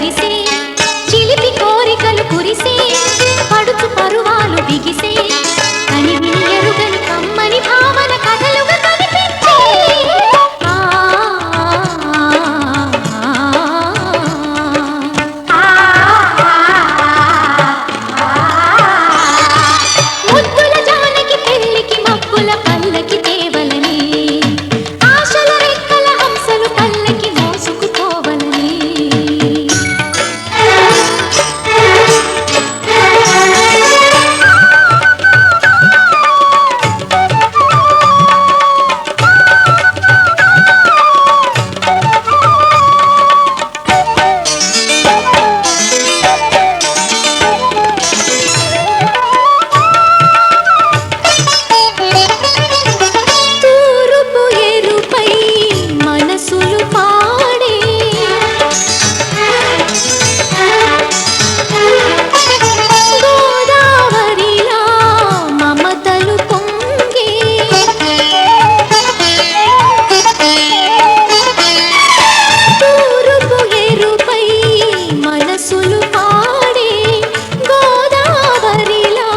కలిసే చిలిపి కోరికలు కురిసే పడుచు పరువాలు బిగిసే కనివిని ఎరుగని కమ్మని భావన కథలుగా కనిపించే ముద్దుల జానకి పెళ్లికి మబ్బుల పల్లకి తేవలని ఆశల రెక్కల హంసలు పల్లకి మోసుకుపోవలని తూరుపు ఎరుపై మనసులు పాడే గోదావరిలా మమతలు పొంగే తూరుపు ఎరుపై మనసులు పాడే గోదావరిలా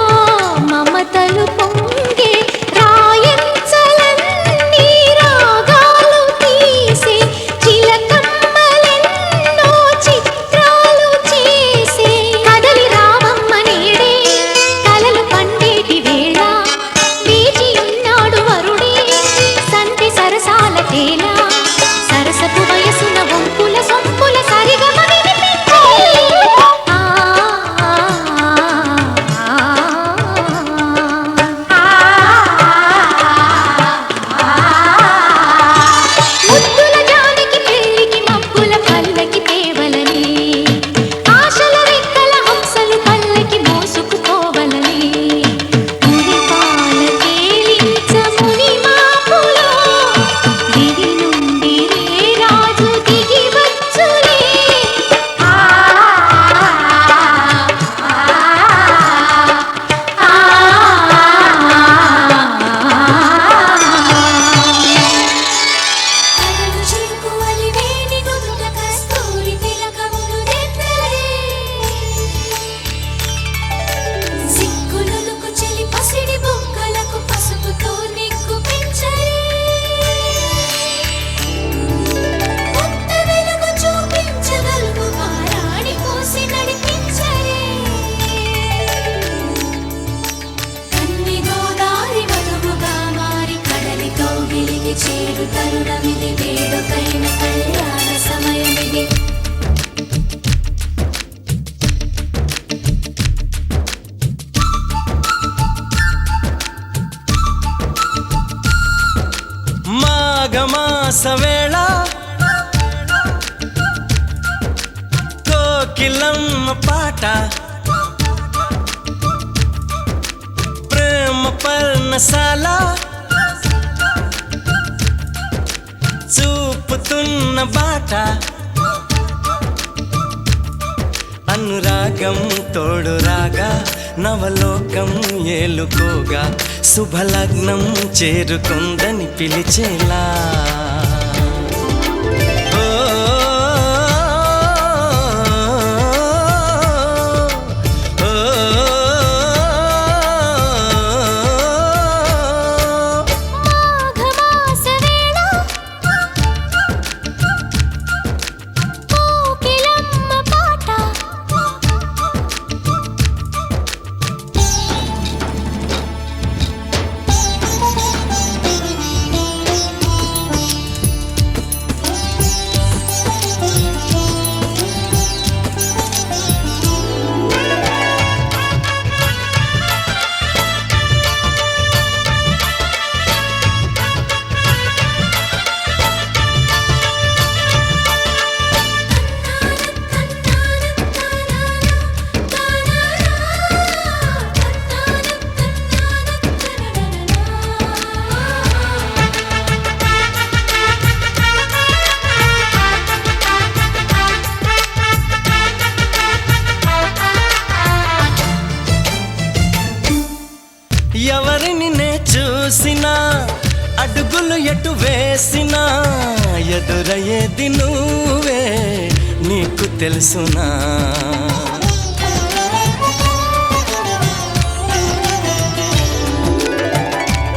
మమతలు పొంగే రాయంచలన్నీ రాగాలు తీసే చిలకమ్మలెన్నో చిత్రాలు చేసే కదలి రావమ్మ నేడే కలలు పండేటి వేళ వేచి ఉన్నాడు వరుడే సంతి సరసాల తేల సరసపు వయసున వంపుల సొంపుల సరిగమ వినిపించే ముద్దుల జానకి పెళ్లికి మబ్బుల పల్లకి తేవలని ఆశల రెక్కల హంసలు పల్లకి మోసుకుపోవలని మురిపాల తేలించ ముని మాపులో దివి నుండి రే రాజు దిగి వచ్చులే కలలు చిరుకువలి వేణి నుదుట కస్తూరి తిలకములు దిద్దలే సిగ్గులొలుకు చెలి పసిడి బుగ్గలకు పసుపుతో నిగ్గు పెంచలే కొత్త వెలుగు చూపించగలుగు మారాణి పోసి నడిపించలే కన్ని గోదారి వధువుగా మారి కడలితో వెలిగి చేరు తరుణమిది వేడుకైన కళ్యాణ సమయమిది మాఘమాస వేళ కోకిలమ్మ పాట ప్రేమ పర్ణశాల చూపుతున్న బాట అనురాగం తోడు రాగా నవలోకం ఏలుకోగా శుభలగ్నం చేరుకుందని పిలిచేలా ఓ, ఓ, మాఘమాస వేళ కోకిలమ్మ పాట చూసినా అడుగులు ఎటు వేసినా ఎదురయ్యేది నువ్వే నీకు తెలుసునా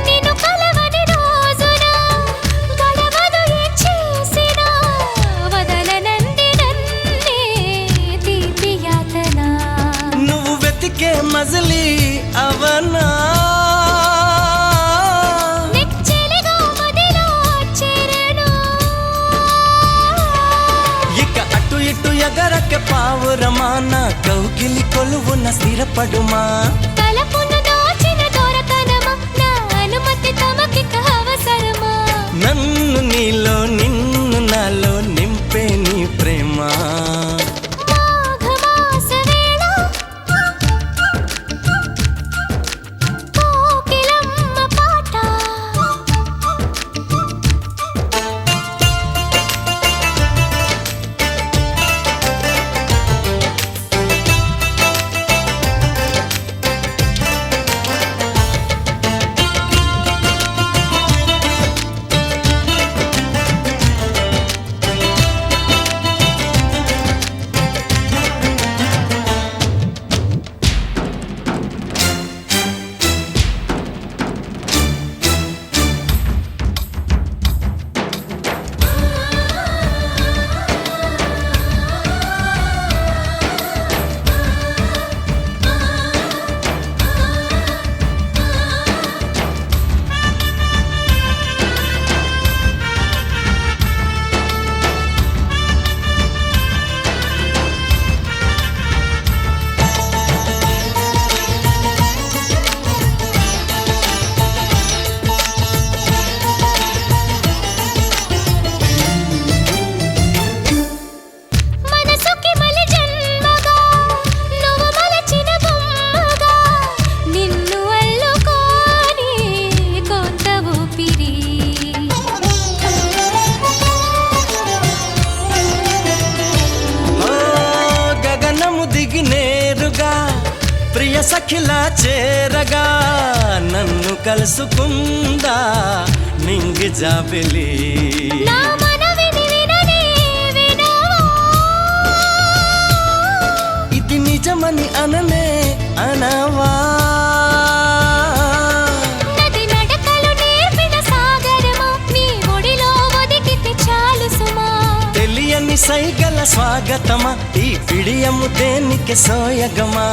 నిన్ను కలవని రోజున గడవదు ఏ చేసినా వదలనంది నన్నే తీపి యాతన నువ్వు వెతికే మజిలీ అవనా నెచ్చెలిగా మదిలో చేరను ఇక అటు ఇటు ఎగరక పావురమా నా కౌగిలి కొలువున స్థిరపడుమా తలపును దోచిన దొరకనమా నా అనుమతి తమకిక అవసరమా నన్ను నీలో నిన్ను నాలో నింపే నీ ప్రేమ మాఘమాస వేళ కోకిలమ్మ పాట మనసుకి మలి జన్మగా నువ్వు మలచిన బొమ్మగా నిన్ను అల్లుకోని కొంత ఊపిరి ఓ గగనము దిగి నేరుగా ప్రియ సఖిలా చేరగా నన్ను కలుసుకుందా నింగి జాబిలి నా మనవిని విననే వినవా ఇది నిజమని అననే అనవా నది నడకలు నేర్పిన సాగరమా నీ ఒడిలో ఒదిగితే చాలు సుమా తెలియని సైగల స్వాగతమా ఈ పిడియము దేనికి సోయగమా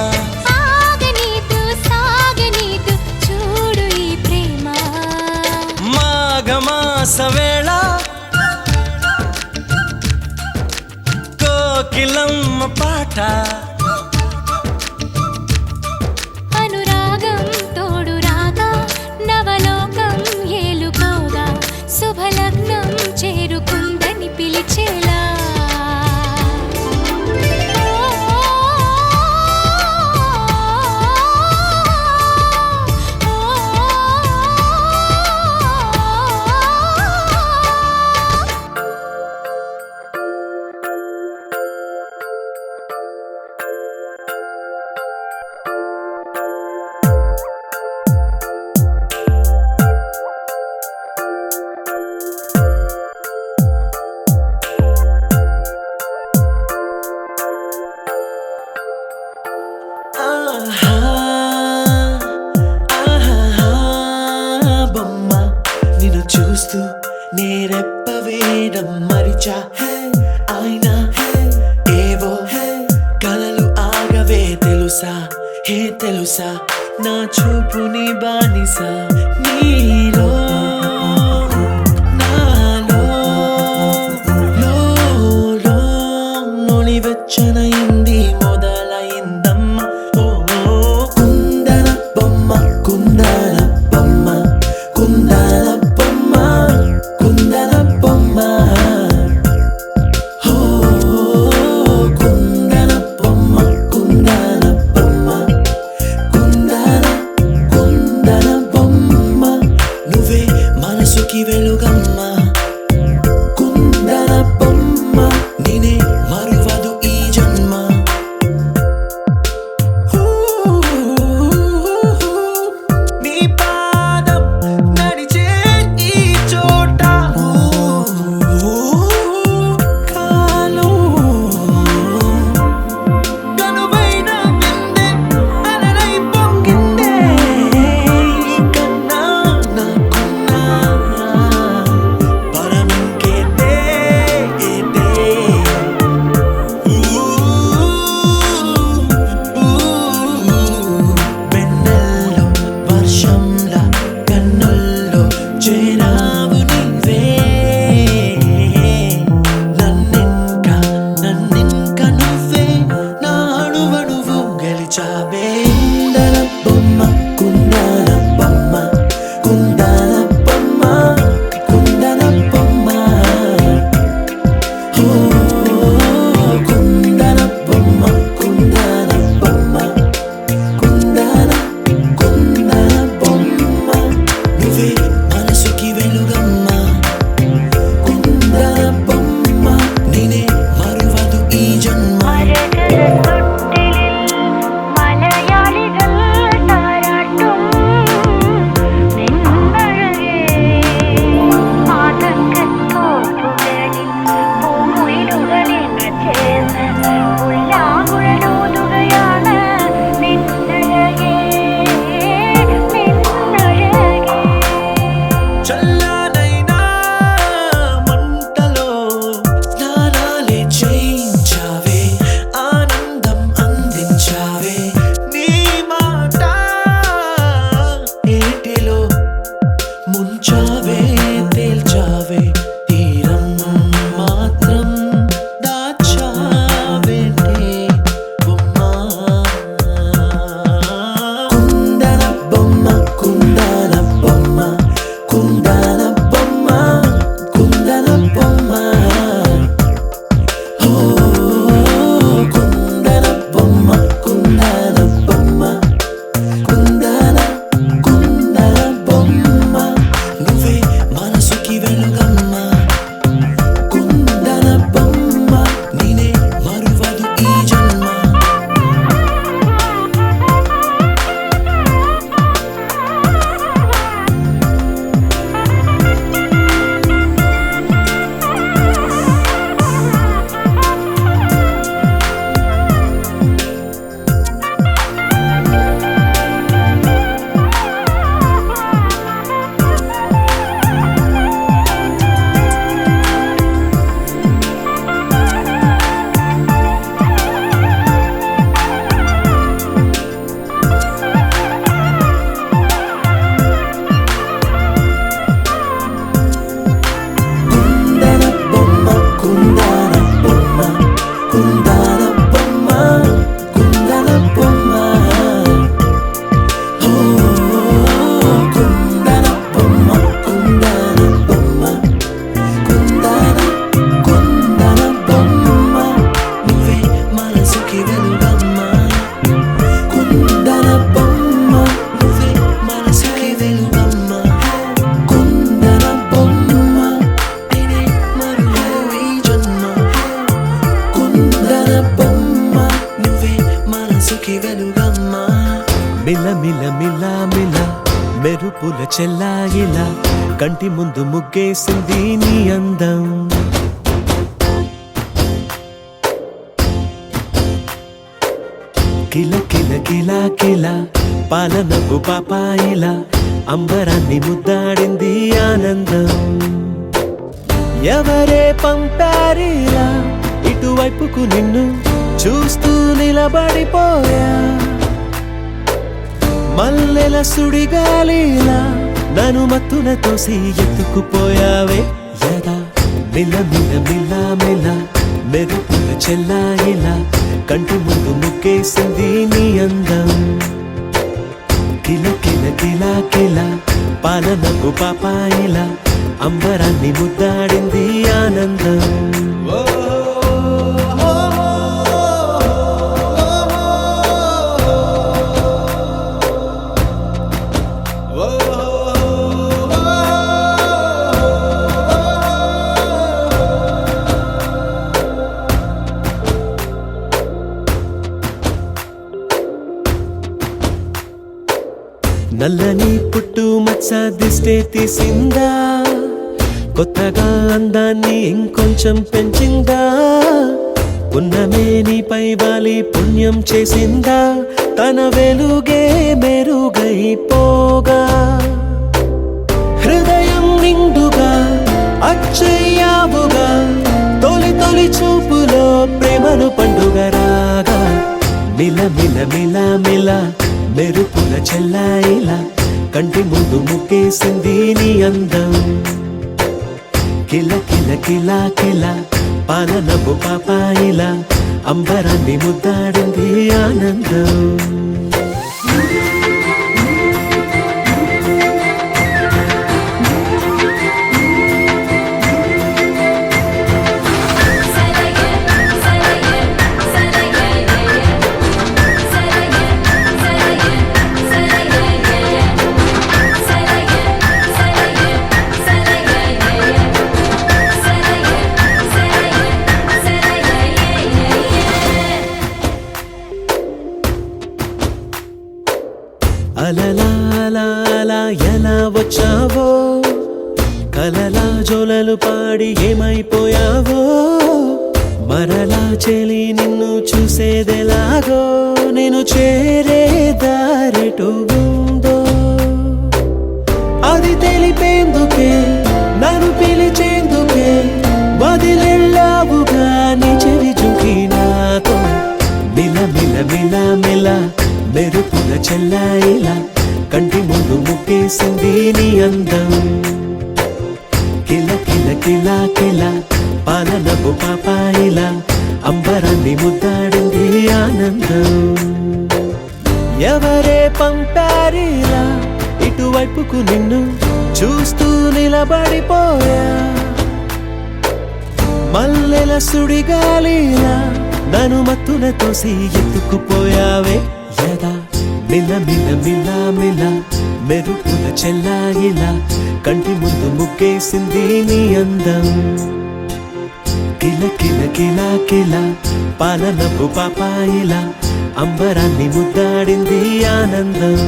ఆగనీదు సాగనీదు చూడు ఈ ప్రేమ మాఘమాస వేళ కోకిలమ్మ పాట అనురాగం తోడు రాగా నవలోకం ఏలుకోగా శుభలగ్నం చేరుకుందని పిలిచేలా ఆహా, ఆహా, బొమ్మ నిన్ను చూస్తూ నేరెప్ప వేయడం మరిచా హే, అయినా హే, ఏవో హే, కలలు ఆగవే తెలుసా హే తెలుసా నా చూపుని బానిస నీలో నాలో లో నొలివెచ్చనయింది మొదలైందమ్మ ఓ కుందన బొమ్మ కుందన బొమ్మ కుందన బొమ్మ కుందన బొమ్మ ఓ కుందన బొమ్మ కుందన బొమ్మ కుందన బొమ్మ నువ్వే మనసుకి వెలుగమ్మ కుందన బొమ్మ నినే మరువదు ఈ జన్మ చెల్లాయిలా కంటి ముందు ముగ్గేసింది నీ అందం కిల కిల కిల కిల పాలనపు పాపాయిలా అంబరాన్ని ముద్దాడింది ఆనందం ఎవరే పంపారిలా ఇటువైపుకు నిన్ను చూస్తూ నిలబడిపోయా మల్లెల సుడిగాలిలా నన్ను మత్తున తోసి ఎత్తుకుపోయావే యదా మిల మిల మిల మిల మెరుపుల చెల్లాయిలా కంటి ముందు ముగ్గేసింది నీ అందం కిల కిల కిల కిల పాలనకు పాపాయిలా అంబరాన్ని ముద్దాడింది ఆనందం నల్లని పుట్టు మచ్చ దిష్టే తీసిందా కొత్తగా అందాన్ని ఇంకొంచెం పెంచిందా ఉన్నమే నీపై వాలి పుణ్యం చేసిందా తన వెలుగే మెరుగైపోగా హృదయం నిండుగా అచ్చయ్యావుగా తొలి తొలి చూపులో ప్రేమను పండుగ రాగా మిల మిల మిల మిల మెరుపుల చెల్లాయిలా కంటి ముందు ముగ్గేసింది నీ అందం కిల కిల కిల కిల పాలనపు పాపాయిలా అంబరాన్ని ముద్దాడింది ఆనందం అలలా అలా అలా ఎలా వచ్చావో కలలా జోలలు పాడి ఏమైపోయావో మరలా చెలి నిన్ను చూసేదెలాగో నేను చేరే దారెటు ఉందో అది తెలిపేందుకే నన్ను పిలిచేందుకే వదిలెళ్ళావుగా నీ చెవి చుకి నాతో మిల మిల మిల మిల మెరుపుల చెల్లాయిలా కంటి ముందు ముగ్గేసింది నీ అందం కిల కిల కిల కిల పాలనపు పాపాయిలా అంబరాన్ని ముద్దాడింది ఆనందం ఎవరే పంపారిలా ఇటువైపుకు నిన్ను చూస్తూ నిలబడిపోయా మల్లెల సుడిగాలిలా నన్ను మత్తున తోసి ఎత్తుకుపోయావే యదా మిల మిల మిల మిల మెరుపుల చెల్లాయిలా కంటి ముందు ముగ్గేసింది నీ అందం కిల కిల కిల కిల పాలనపు పాపాయిలా అంబరాన్ని ముద్దాడింది ఆనందం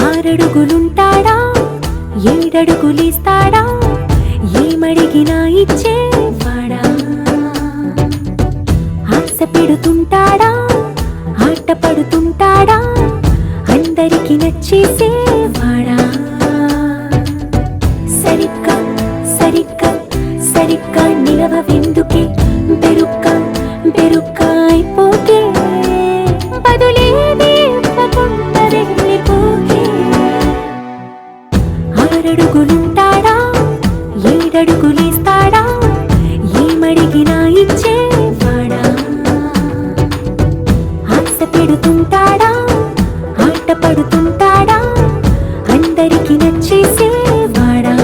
ఆరడుగులుంటాడా ఏడడుగులిస్తాడా ఏమడిగినా ఇచ్చేవాడా ఆశ పెడుతుంటాడా ఆట పడుతుంటాడా అందరికి నచ్చేసేవాడా సరిగ్గా సరిగ్గా సరిగ్గా నిలవెందుకే బెరుక్క బెరుక్క అయిపోతే బదులేది ఇవ్వకుండా వెళ్ళిపోతే ఆరడుగులుంటాడా ఏడడుగులిస్తాడా ఏమడిగినా ఇచ్చేవాడా ఆశ పెడుతుంటాడా ఆట పడుతుంటాడా అందరికి నచ్చేసేవాడా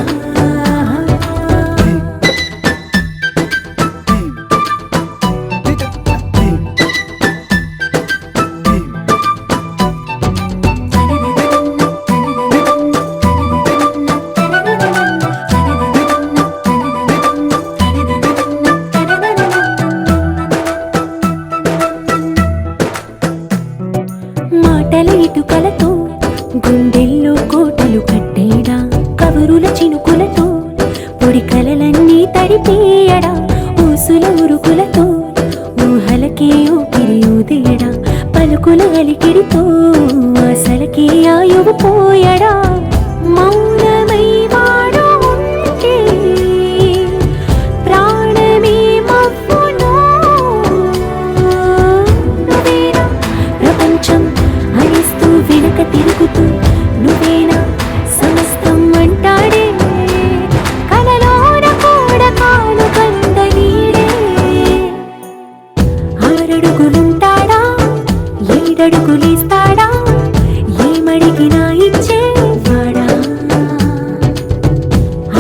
తడిపేయడా ఊసుల ఉరుకులతో ఊహలకే ఊపిరి ఊదేయడా పలుకుల అలికిడితో ఆశలకే ఆయువు పోయడా మౌనమై వాడు ఉంటే ప్రాణమే మవ్వునో నువ్వేనా ప్రపంచం అనిస్తూ వెనక తిరుగుతూ నువ్వేనా సమస్తం అంటాడే కలలోన కూడా కాను కంద నీడే ఆరడుగులుంటాడా ఏడడుగులేస్తాడా ఏమడిగినా ఇచ్చేవాడా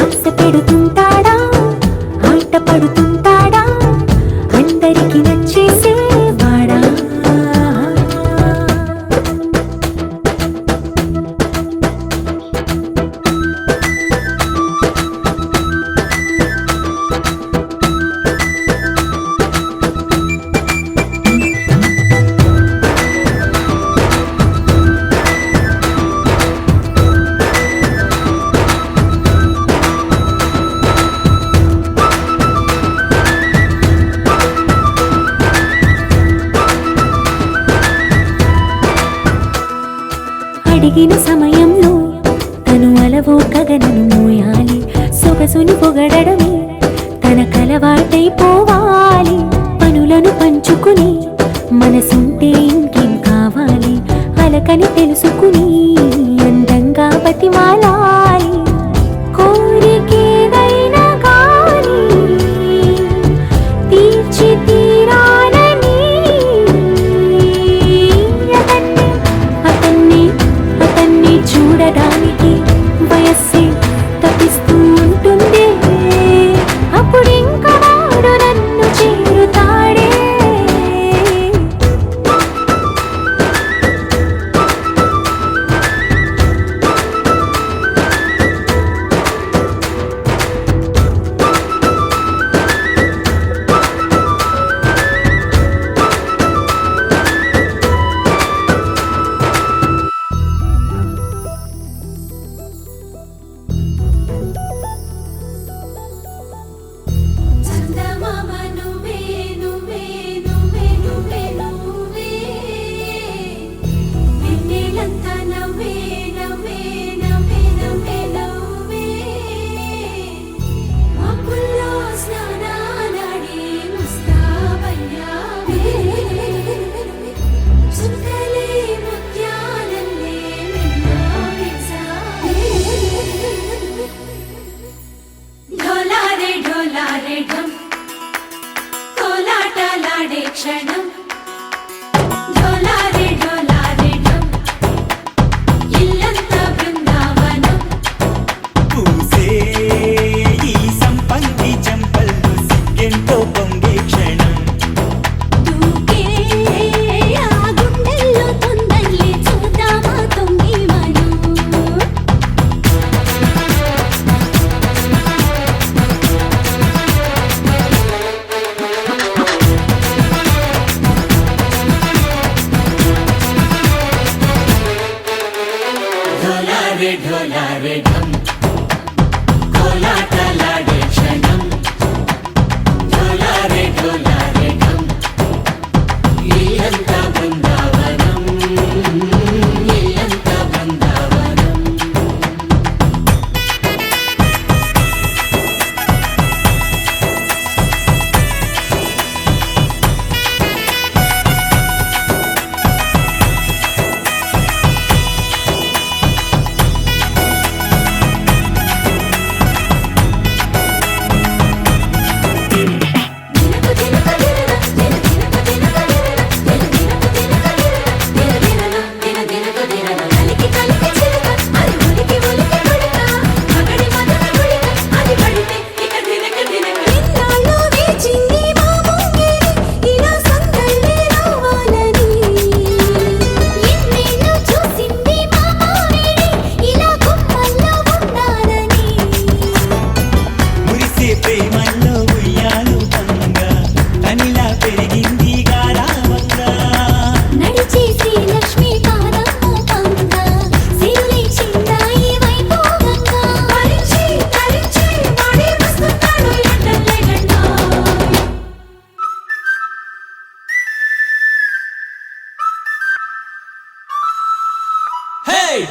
ఆశ పెడుతుంటాడా ఆట పడుతుంటాడా అందరికి నచ్చేసేవాడా అడిగిన సమయంలో తను అలవో గగనను మోయాలి సొగసుని పొగడమే తన కలవాటైపోవాలి పనులను పంచుకుని మనసుంటే ఇంకేం కావాలి అలకని తెలుసుకుని అందంగా బతిమాలాలి కోరికేదైనా గాని తీర్చి తీరాలని అతన్ని చూడడానికి వయస్సే తప్పిస్తూ ఉంటుంది అప్పుడు ఇంకా వాడు నన్ను చేరుతాడే చందమామ నువ్వే నువ్వే నువ్వే నువ్వే నువ్వే వెన్నెలంతా నవ్వే నవ్వే నవ్వే నవ్వే నవ్వే మబ్బుల్లో స్నానాలాడి ముస్తాబయ్యావే చుక్కలే ముత్యాలల్లే మెన్నావేశావే ఢోలారే ఢోలారే ఢం కోలాటలాడే క్షణం ఢోలారే ఢోలారే ఢం ఇల్లంతా బృందావనం పూసే ఈ సంపంగి చెంపల్లో సిగ్గెంతో పొంగే క్షణం దూకే ఆ గుండెల్లో తొందరలే చూద్దామా తొంగి మనం ఢోలారే ఢోలారే ఢం కోలాటలాడే క్షణం ఢోలారే ఢోలారే ఢం ఇల్లంతా బృందావనం ఇల్లంతా బృందావనం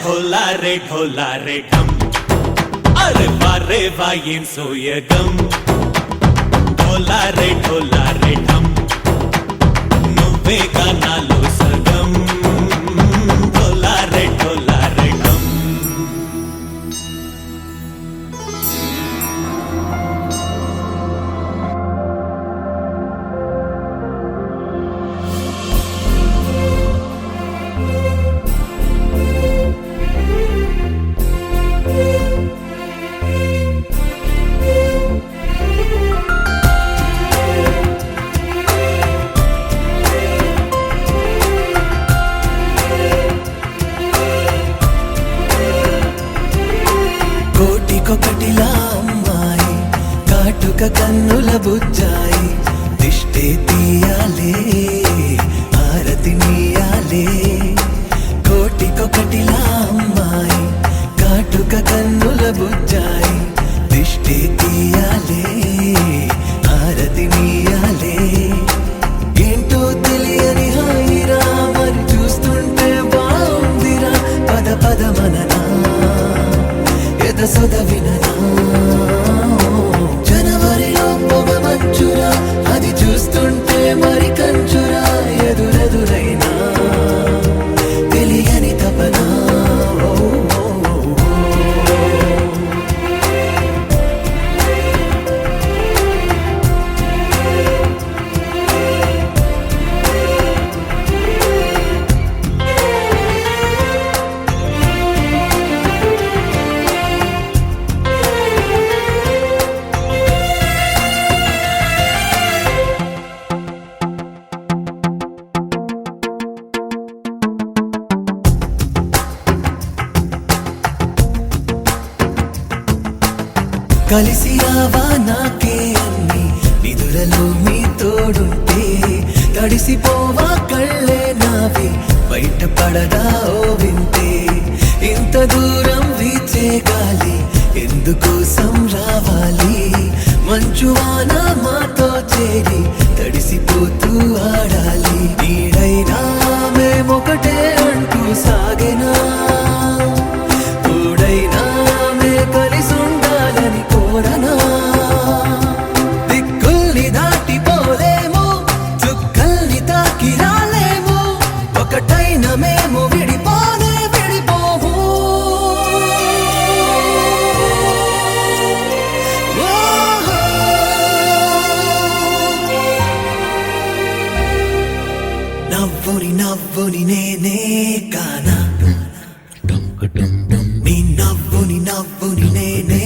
ढोला रे ढम अरे वारे वाइन सोयगम ढोला रे ढम నువ్వే గానాలో సగం ढोला रे ढम కోటికొకటిలా అమ్మాయి కాటుక కన్నుల బుజ్జాయి దిష్టే తీయాలే ఆరతి నీయాలే కోటికొకటిలా అమ్మాయి కాటుక కన్నుల బుజ్జాయి దిష్టే తీయాలే ఆరతి నీయాలే ఏంటో తెలియని హాయిరా మరి చూస్తుంటే బాగుందిరా పద పద మననా సొద విననా జనవరిలో పొగ మంచురా అది చూస్తుంటే మరి కంచురా ఎదురెదురైనా తెలియని తపనా కలిసి రావా నాకే అన్ని నిదురలో మీ తోడుంటే తడిసిపోవా కళ్ళే నావి బయట పడదా ఓ వింటే ఇంత దూరం వీచే గాలి ఎందుకోసం రావాలి మంచువాన మాతో చేరి తడిసిపోతూ ఆడాలి నీడైనా మేమొకటే అంటూ సాగెనా తోడైనా మే కలిసుండాలని కోరనా దిక్కుల్ని దాటిపోలేము చుక్కల్ని తాకి రాలేము ఒకటైన మేము విడిపోనే విడిపోము నవ్వుని నవ్వుని నేనే కానా నీ నవ్వుని నవ్వుని నేనే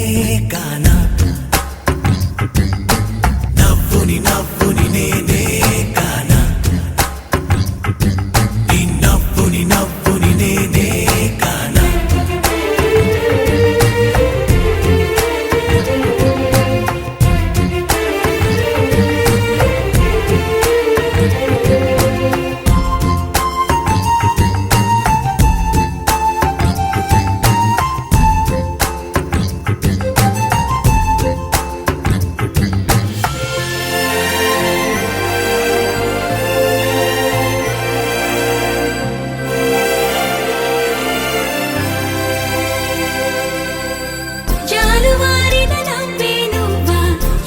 కానా నవ్వుని నవ్వుని నేనే కానా నీ నవ్వుని నవ్వుని నేనే కానా జాలువారిన నవ్వే నువ్వా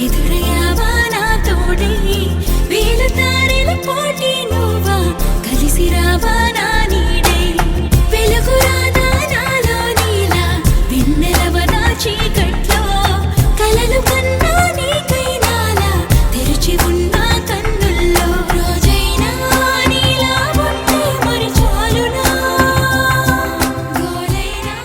ఎదురయ్యావా నా తోడై వేలు తారెల పోటీ నువ్వా కలిసి రావా నా నీడై వెలుగు రాదా నాలో నీలా వెన్నెలవ నా చీకట్లో కలలు కన్నా నీకైనాలా తెరిచి ఉన్న కన్నుల్లో రోజైనా నీలా ఉంటే మరి చాలునా గోలైనా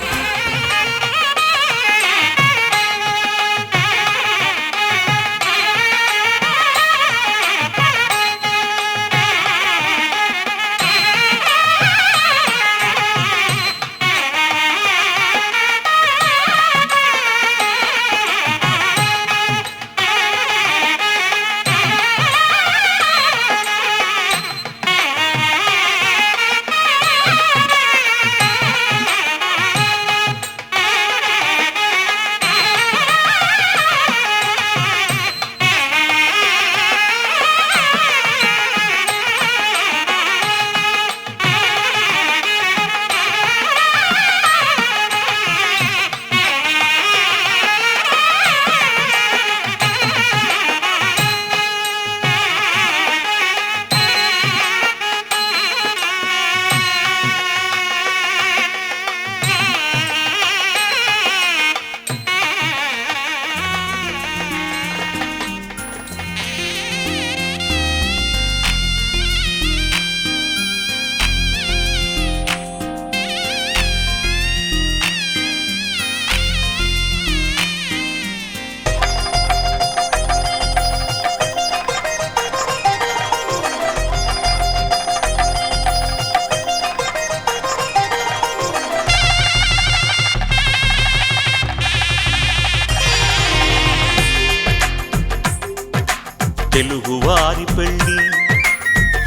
తెలుగువారి పెళ్ళి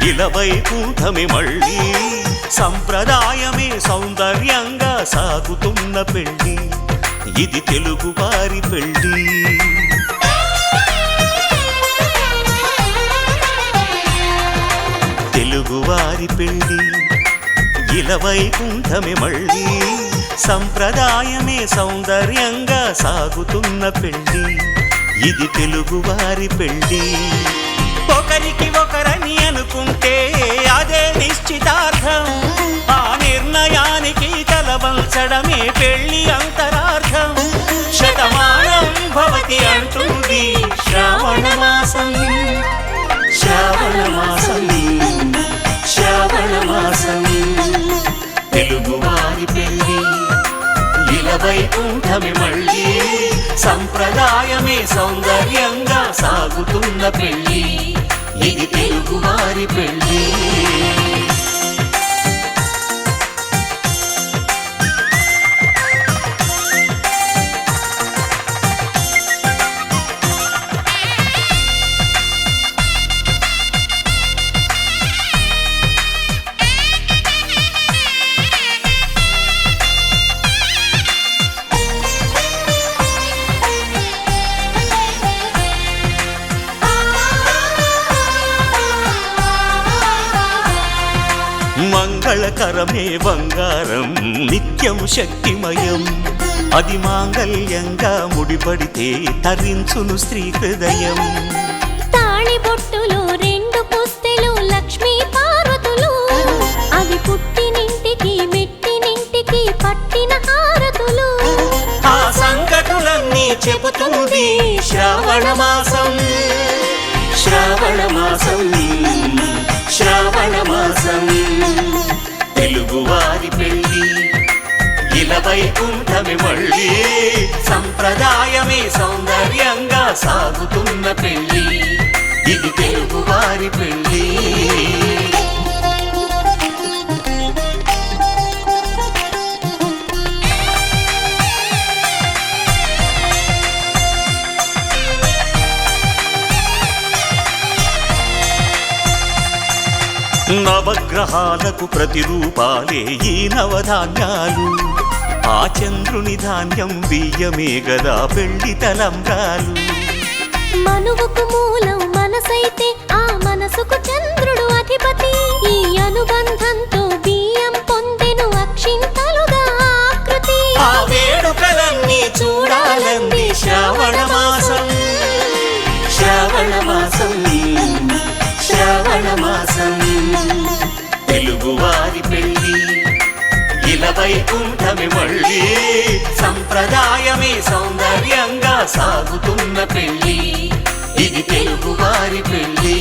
ఇలా వైకుంఠమే మళ్ళీ సంప్రదాయమే సౌందర్యంగా సాగుతున్న పెళ్ళి ఇది తెలుగువారి పెళ్ళి తెలుగువారి పెళ్ళి ఇలా వైకుంఠమే మళ్ళీ సంప్రదాయమే సౌందర్యంగా సాగుతున్న పెళ్ళి ఇది తెలుగువారి పెళ్ళి ఒకరికి ఒకరని అనుకుంటే అదే నిశ్చితార్థం ఆ నిర్ణయానికి తలవంచడమే పెళ్ళి అంతరార్థం శతమానం భవతి అంటుంది శ్రావణ మాసం శ్రావణ మాసం శ్రావణ మాసం తెలుగువారి పెళ్ళి ఇలా వైకుంఠమే మళ్ళీ సంప్రదాయమే సౌందర్యంగా సాగుతున్న పెళ్ళి ఇది తెలుగువారి పెళ్ళి మంగళకరమే బంగారం నిత్యం శక్తిమయం అది మాంగళ్యంగా ముడిపడితే తరించును స్త్రీ హృదయం తాళి బొట్టులో 2 పుస్తెలు లక్ష్మీ పార్వతులు అవి పుట్టినింటికి మెట్టినింటికి పట్టిన హారతులు ఆ సంగతులన్నీ చెబుతుంది శ్రావణ మాసం శ్రావణ మాసం శ్రావణ మాసం తెలుగువారి పెళ్ళి ఇలా వైకుంఠమే మళ్ళీ సంప్రదాయమే సౌందర్యంగా సాగుతున్న పెళ్ళి ఇది తెలుగువారి పెళ్ళి నవగ్రహాలకు ప్రతిరూపాలే ఈ నవధాన్యాలు ఆ చంద్రుని ధాన్యం బియ్యమే గదా పెళ్లి తలంబ్రాలు మనువుకు మూలం మనసైతే ఆ మనసుకు చంద్రుడు అధిపతి ఈ అనుబంధంతో బియ్యం పొందెను అక్షింతలుగా ఆకృతి ఆ వేడుకలన్నీ చూడాలంది శ్రావణ మాసం శ్రావణ మాసం శ్రావణ మాసం తెలుగువారి పెళ్ళి ఇలా వైకుంఠమే మళ్ళీ సంప్రదాయమే సౌందర్యంగా సాగుతున్న పెళ్ళి ఇది తెలుగువారి పెళ్ళి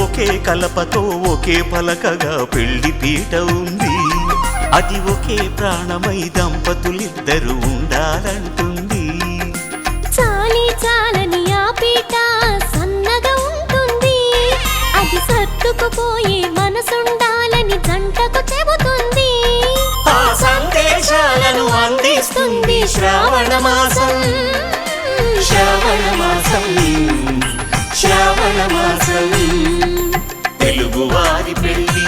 ఒకే కలపతో ఒకే పలకగా పెళ్లి పీట ఉంది అది ఒకే ప్రాణమై దంపతులిద్దరు ఉండాలంటుంది చాలి చాలని ఆ పీట సన్నగా ఉంటుంది అది సర్దుకుపోయే మనసుండాలని జంటకు చెబుతుంది ఆ సందేశాలను అందిస్తుంది శ్రావణ మాసం శ్రావణ మాసం శ్రావణ మాసం తెలుగువారి పెళ్ళి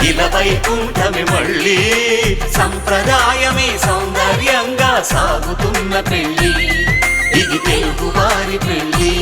ఇలా వైకుంఠమే మళ్ళీ సంప్రదాయమే సౌందర్యంగా సాగుతున్న పెళ్ళి ఇది తెలుగువారి పెళ్ళి